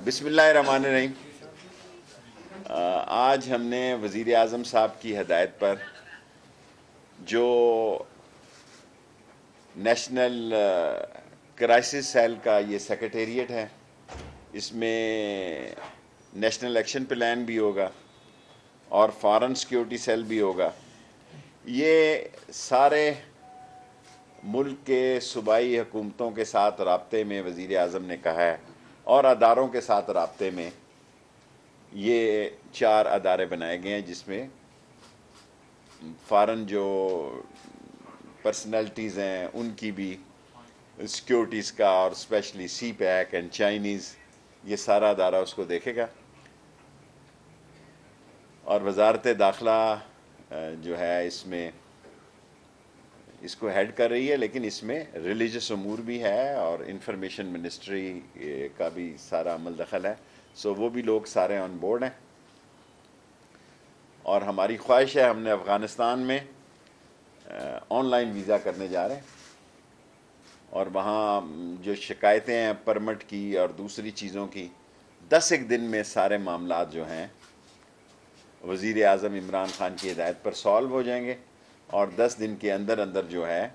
بسم اللہ الرحمن الرحیم. آج ہم نے وزیر اعظم صاحب کی ہدایت پر جو نیشنل کرائسس سیل کا یہ سیکریٹریٹ ہے، اس میں نیشنل ایکشن پلان بھی ہوگا اور فارن سیکیورٹی سیل بھی ہوگا. یہ سارے ملک کے صوبائی حکومتوں کے ساتھ رابطے میں وزیر اعظم نے کہا ہے، اور اداروں کے ساتھ رابطے میں یہ 4 ادارے بنائے گئے ہیں، جس میں فارن جو پرسنالٹیز ہیں ان کی بھی سیکیورٹیز کا، اور specially CPEC and Chinese, یہ سارا ادارہ اس کو دیکھے گا. اور وزارت داخلہ جو ہے اس کو ہیڈ کر رہی ہے، لیکن اس میں ریلیجس امور بھی ہے اور انفارمیشن منسٹری کا بھی سارا عمل دخل ہے. سو وہ بھی لوگ سارے آن بورڈ ہیں. اور ہماری خواہش ہے، ہم نے افغانستان میں آن لائن ویزا کرنے جا رہے ہیں، اور وہاں جو شکایتیں ہیں پرمٹ کی اور دوسری چیزوں کی، 10 ایک دن میں سارے معاملات جو ہیں وزیر اعظم عمران خان کی ہدایت پر سالو ہو جائیں گے، اور 10 دن کے اندر اندر جو ہے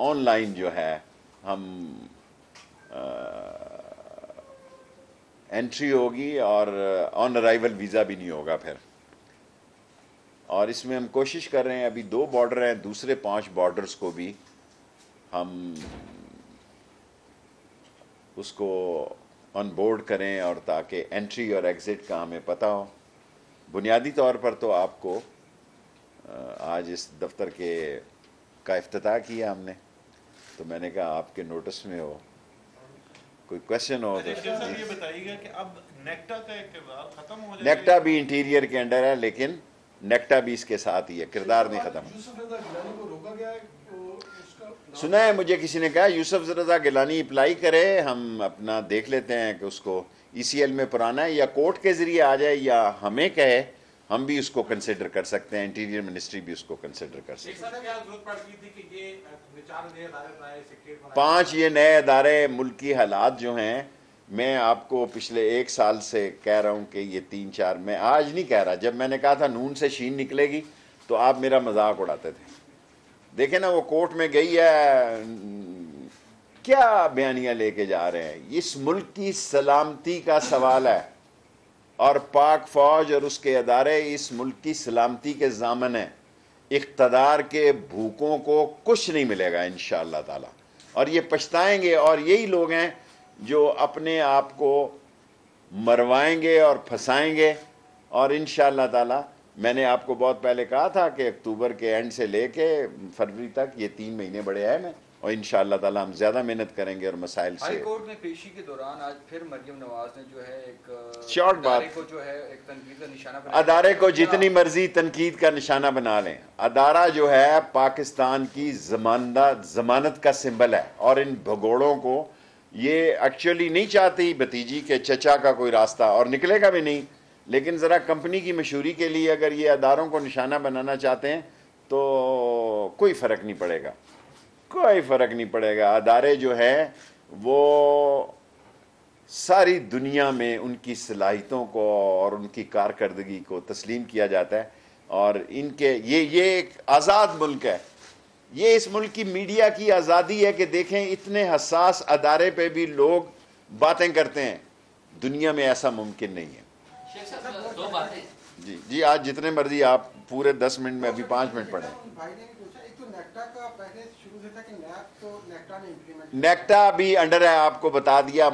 آن لائن جو ہے ہم انٹری ہوگی، اور آن ارائیول ویزا بھی نہیں ہوگا پھر. اور اس میں ہم کوشش کر رہے ہیں، ابھی 2 بارڈر ہیں، دوسرے 5 بارڈرز کو بھی ہم اس کو آن بورڈ کریں، اور تاکہ انٹری اور ایگزٹ کا ہمیں پتہ ہو. بنیادی طور پر تو آپ کو آج اس دفتر کا افتتاح کیا ہم نے، تو میں نے کہا آپ کے نوٹس میں ہو، کوئی کوشچن ہو تو. یہ بتائیے گا کہ اب نیکٹا کا اقتدار ختم ہو جائے گا؟ نیکٹا بھی انٹیریئر کے انڈر ہے، لیکن نیکٹا بھی اس کے ساتھ ہی ہے، کردار نہیں ختم. یوسف رضا گیلانی کو روکا گیا ہے، اس کا سنا ہے مجھے کسی نے کہا یوسف رضا گیلانی اپلائی کرے، ہم اپنا دیکھ لیتے ہیں کہ اس کو ای سی ایل میں پرانا ہے، یا کورٹ کے ذریعے آ جائے یا ہمیں کہے، ہم بھی اس کو کنسیڈر کر سکتے ہیں، انٹیریئر منسٹری بھی اس کو کنسیڈر کر سکتے ہیں. 5 یہ نئے ادارے ملک کی حالات جو ہیں، میں آپ کو پچھلے 1 سال سے کہہ رہا ہوں کہ یہ 3-4، میں آج نہیں کہہ رہا، جب میں نے کہا تھا نون سے شین نکلے گی تو آپ میرا مذاق اڑاتے تھے. دیکھیں نا، وہ کورٹ میں گئی ہے، کیا بیانیہ لے کے جا رہے ہیں. اس ملک کی سلامتی کا سوال ہے، اور پاک فوج اور اس کے ادارے اس ملک کی سلامتی کے ضامن ہیں. اقتدار کے بھوکوں کو کچھ نہیں ملے گا انشاءاللہ تعالی، اور یہ پچھتائیں گے. اور یہی لوگ ہیں جو اپنے آپ کو مروائیں گے اور پھنسائیں گے. اور انشاءاللہ تعالی میں نے آپ کو بہت پہلے کہا تھا کہ اکتوبر کے اینڈ سے لے کے فروری تک یہ 3 مہینے بڑے اہم ہیں، اور انشاءاللہ تعالی ہم زیادہ محنت کریں گے اور مسائل سے. ہائی کورٹ میں پیشی کے دوران آج پھر مریم نواز نے جو ہے ایک شارٹ بات، ادارے کو جو ہے ایک تنقید کا نشانہ بنایا. ادارے کو جتنی مرضی تنقید کا نشانہ بنا لیں، ادارہ جو ہے پاکستان کی ضمانت کا سمبل ہے. اور ان بھگوڑوں کو یہ ایکچولی نہیں چاہتی بھتیجی کے چچا کا کوئی راستہ، اور نکلے گا بھی نہیں. لیکن ذرا کمپنی کی مشہوری کے لیے اگر یہ اداروں کو نشانہ بنانا چاہتے ہیں تو کوئی فرق نہیں پڑے گا، کوئی فرق نہیں پڑے گا. ادارے جو ہے وہ ساری دنیا میں ان کی صلاحیتوں کو اور ان کی کارکردگی کو تسلیم کیا جاتا ہے. اور ان کے یہ ایک آزاد ملک ہے. یہ اس ملک کی میڈیا کی آزادی ہے کہ دیکھیں اتنے حساس ادارے پہ بھی لوگ باتیں کرتے ہیں. دنیا میں ایسا ممکن نہیں ہے. دو باتیں جی آج جتنے مرضی آپ پورے 10 منٹ میں، ابھی 5 منٹ پڑھیں. نیکٹا بھی انڈر ہے، آپ کو بتا دیا.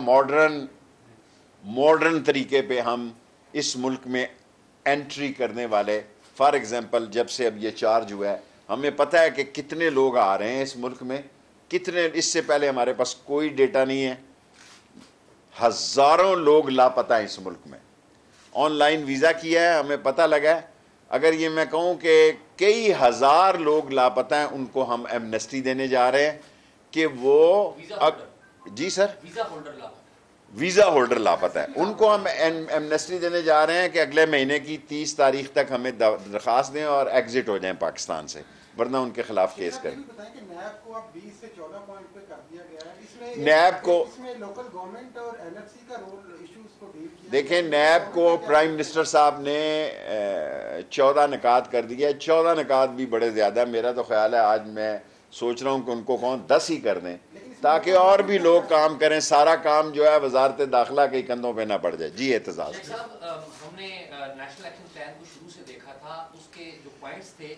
ماڈرن طریقے پہ ہم اس ملک میں انٹری کرنے والے، فار ایگزامپل جب سے اب یہ چارج ہوا ہے، ہمیں پتہ ہے کہ کتنے لوگ آ رہے ہیں اس ملک میں، کتنے. اس سے پہلے ہمارے پاس کوئی ڈیٹا نہیں ہے. ہزاروں لوگ لاپتہ ہیں اس ملک میں. آن لائن ویزا کیا ہے، ہمیں پتہ لگا ہے. اگر یہ میں کہوں کہ کئی ہزار لوگ لاپتہ ہیں، ان کو ہم ایمنسٹی دینے جا رہے ہیں کہ وہ جی سر ویزا ہولڈر لاپتہ ہے، ان کو ہم ایمنسٹی دینے جا رہے ہیں کہ اگلے مہینے کی 30 تاریخ تک ہمیں درخواست دیں اور ایگزٹ ہو جائیں پاکستان سے، ورنہ ان کے خلاف کیس کریں. نیب کو اس میں لوکل گورنمنٹ اور NFC کا رول ایشوز کو ڈیل کیا. دیکھیں نیب کو پرائم منسٹر صاحب نے 14 نکات کر دیا ہے. 14 نکات بھی بڑے زیادہ. میرا تو خیال ہے آج میں سوچ رہا ہوں کہ ان کو کون 10 ہی کر دیں تاکہ اور بھی لوگ کام کریں. سارا کام جو ہے وزارت داخلہ کے کندھوں پہ نہ پڑ جائے. جی اعتزاز. شیخ صاحب ہم نے نیشنل ایکشن پلان کو شروع سے دیکھا تھا. اس کے جو پوائنٹس تھے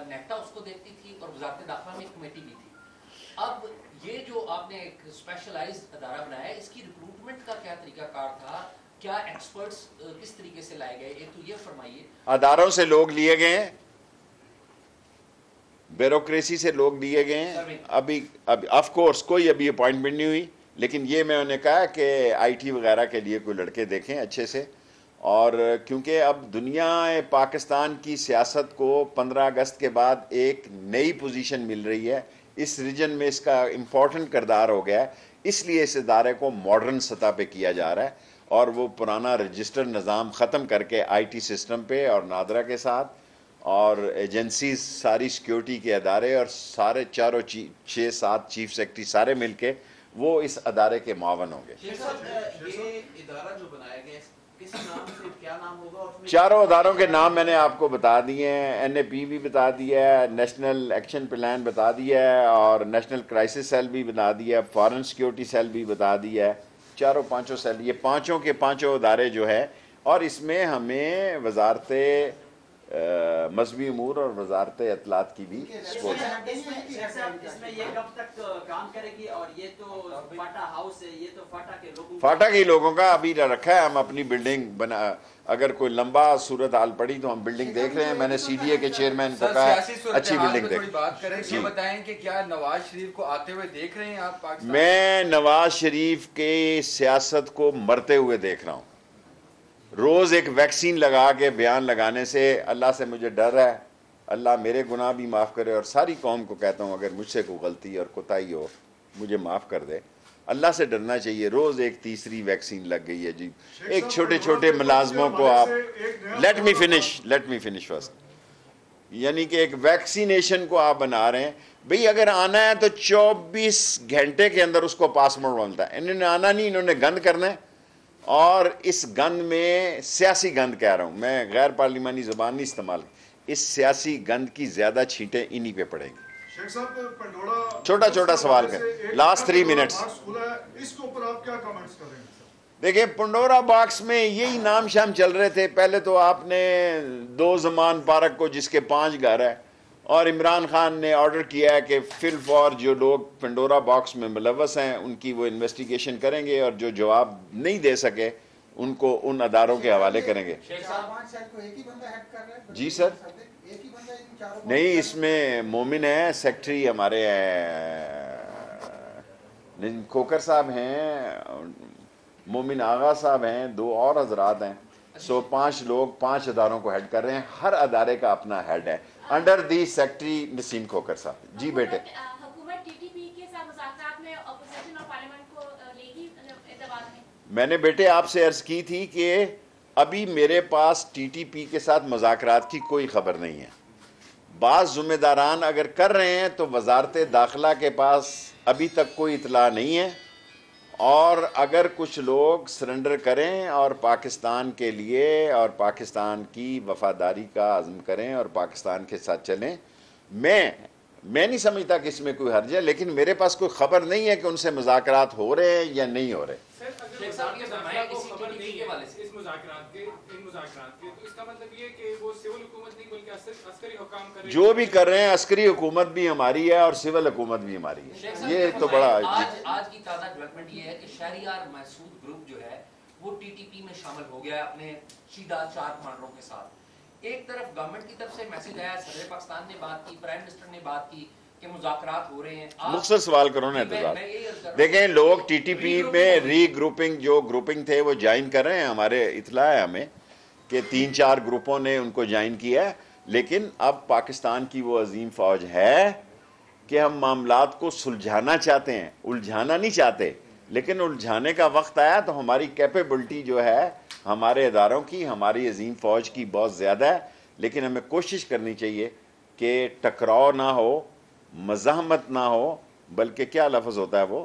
نیٹا اس کو دیکھتی تھی اور وزارت داخلہ میں ایک کمیٹی بھی تھی. اب یہ جو آپ نے ایک اسپیشلائزڈ ادارہ بنایا ہے اس کی ریکروٹمنٹ کا کیا طریقہ کار تھا؟ کیا ایکسپرٹس کس طریقے سے لائے گئے؟ ایک تو یہ فرمائیے. اداروں سے لوگ لیے گئے ہیں, بیوروکریسی سے لوگ لیے گئے ہیں. ابھی آف کورس کوئی ابھی اپوائنٹمنٹ نہیں ہوئی, لیکن یہ میں نے کہا کہ IT وغیرہ کے لیے کوئی لڑکے دیکھیں اچھے سے. اور کیونکہ اب دنیا پاکستان کی سیاست کو 15 اگست کے بعد ایک نئی پوزیشن مل رہی ہے. اس ریجن میں اس کا امپورٹنٹ کردار ہو گیا ہے, اس لیے اس ادارے کو ماڈرن سطح پہ کیا جا رہا ہے اور وہ پرانا رجسٹر نظام ختم کر کے IT سسٹم پہ اور نادرا کے ساتھ اور ایجنسیز ساری سیکیورٹی کے ادارے اور سارے 6-7 چیف سیکرٹری سارے مل کے وہ اس ادارے کے معاون ہوں گے. یہ ادارہ جو بنایا گیا کس نام سے, کیا نام ہوگا؟ اور چاروں اداروں کے نام میں نے آپ کو بتا دیے ہیں. NAP بھی بتا دیا ہے, نیشنل ایکشن پلان بتا دیا ہے اور نیشنل کرائسس سیل بھی بتا دیا ہے, فارن سیکیورٹی سیل بھی بتا دیا ہے. چاروں پانچوں سیل, یہ پانچوں کے پانچوں ادارے جو ہے. اور اس میں ہمیں وزارت مذہبی امور اور وزارت اطلاعات کی بھی سپورٹ ہے. اس میں یہ کب تک کام کرے گی؟ اور یہ تو فاٹا ہاؤس ہے, یہ تو فاٹا کے لوگوں فاٹا کے لوگوں کا ابھی رکھا ہے. ہم اپنی بلڈنگ بنا, اگر کوئی لمبا صورت حال پڑی تو ہم بلڈنگ دیکھ رہے ہیں. میں نے CDA کے چیئرمین کو کہا اچھی بلڈنگ تھوڑی بات کریں. یہ بتائیں کہ کیا نواز شریف کو آتے ہوئے دیکھ رہے ہیں آپ پاکستان؟ میں نواز شریف کی سیاست کو مرتے ہوئے دیکھ رہا ہوں. روز ایک ویکسین لگا کے بیان لگانے سے اللہ سے مجھے ڈر ہے. اللہ میرے گناہ بھی معاف کرے اور ساری قوم کو کہتا ہوں اگر مجھ سے کوئی غلطی اور کوتاہی ہو مجھے معاف کر دے. اللہ سے ڈرنا چاہیے. روز ایک تیسری ویکسین لگ گئی ہے جی. ایک چھوٹے چھوٹے ملازموں کو آپ لیٹ می فنش فرسٹ. یعنی کہ ایک ویکسینیشن کو آپ بنا رہے ہیں. بھئی اگر آنا ہے تو 24 گھنٹے کے اندر اس کو پاسپورٹ بنتا ہے. انہوں نے آنا نہیں, انہوں نے گند کرنا ہے. اور اس گند میں سیاسی گند کہہ رہا ہوں میں, غیر پارلیمانی زبان نہیں استعمال. اس سیاسی گند کی زیادہ چھینٹیں انہی پہ پڑیں گی. شیخ صاحب پنڈورا چھوٹا چھوٹا سوال کریں, لاسٹ 3 منٹس. اس کے اوپر آپ کیا کمنٹس کریں گے؟ دیکھیں پنڈورا باکس میں یہی نام شام چل رہے تھے. پہلے تو آپ نے 2 زمان پارک کو جس کے 5 گھر ہے, اور عمران خان نے آرڈر کیا ہے کہ فی الفور جو لوگ پنڈورا باکس میں ملوث ہیں ان کی وہ انویسٹیگیشن کریں گے اور جو جواب نہیں دے سکے ان کو ان اداروں کے حوالے کریں گے. جی سر, نہیں اس میں مومن ہے سیکٹری ہمارے کھوکر صاحب ہیں, مومن آغا صاحب ہیں, 2 اور حضرات ہیں. سو 5 لوگ 5 اداروں کو ہیڈ کر رہے ہیں. ہر ادارے کا اپنا ہیڈ ہے انڈر دی سیکٹری نسیم کھوکر صاحب. جی بیٹے, حکومت TTP کے ساتھ مذاکرات میں اپوزیشن اور پارلیمنٹ کو لے گی اعتبار میں؟ میں نے بیٹے آپ سے عرض کی تھی کہ ابھی میرے پاس TTP کے ساتھ مذاکرات کی کوئی خبر نہیں ہے. بعض ذمہ داران اگر کر رہے ہیں تو وزارت داخلہ کے پاس ابھی تک کوئی اطلاع نہیں ہے. اور اگر کچھ لوگ سرنڈر کریں اور پاکستان کے لیے اور پاکستان کی وفاداری کا عزم کریں اور پاکستان کے ساتھ چلیں, میں نہیں سمجھتا کہ اس میں کوئی حرج ہے. لیکن میرے پاس کوئی خبر نہیں ہے کہ ان سے مذاکرات ہو رہے ہیں یا نہیں ہو رہے. جو بھی کر رہے ہیں عسکری حکومت بھی ہماری ہے اور سول حکومت بھی ہماری ہے. یہ تو بڑا آج کی تازہ ڈیولپمنٹ یہ ہے کہ شہریار محسود گروپ جو ہے وہ TTP میں شامل ہو گیا ہے اپنے شیدہ 4 کمانڈروں کے ساتھ. ایک طرف گورنمنٹ کی طرف سے میسج آیا, صدر پاکستان نے بات کی, پرائم منسٹر نے بات کی کہ مذاکرات ہو رہے ہیں. مختصر سوال کرو نا اعتزاز. دیکھیں لوگ TTP میں ری گروپنگ جو گروپنگ تھے وہ جوائن کر رہے ہیں. ہمارے اطلاع ہے ہمیں کہ 3-4 گروپوں نے ان کو جوائن کیا ہے. لیکن اب پاکستان کی وہ عظیم فوج ہے کہ ہم معاملات کو سلجھانا چاہتے ہیں, الجھانا نہیں چاہتے. لیکن الجھانے کا وقت آیا تو ہماری کیپیبلٹی جو ہے ہمارے اداروں کی, ہماری عظیم فوج کی بہت زیادہ ہے. لیکن ہمیں کوشش کرنی چاہیے کہ ٹکراؤ نہ ہو, مزاحمت نہ ہو, بلکہ کیا لفظ ہوتا ہے وہ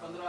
15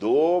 2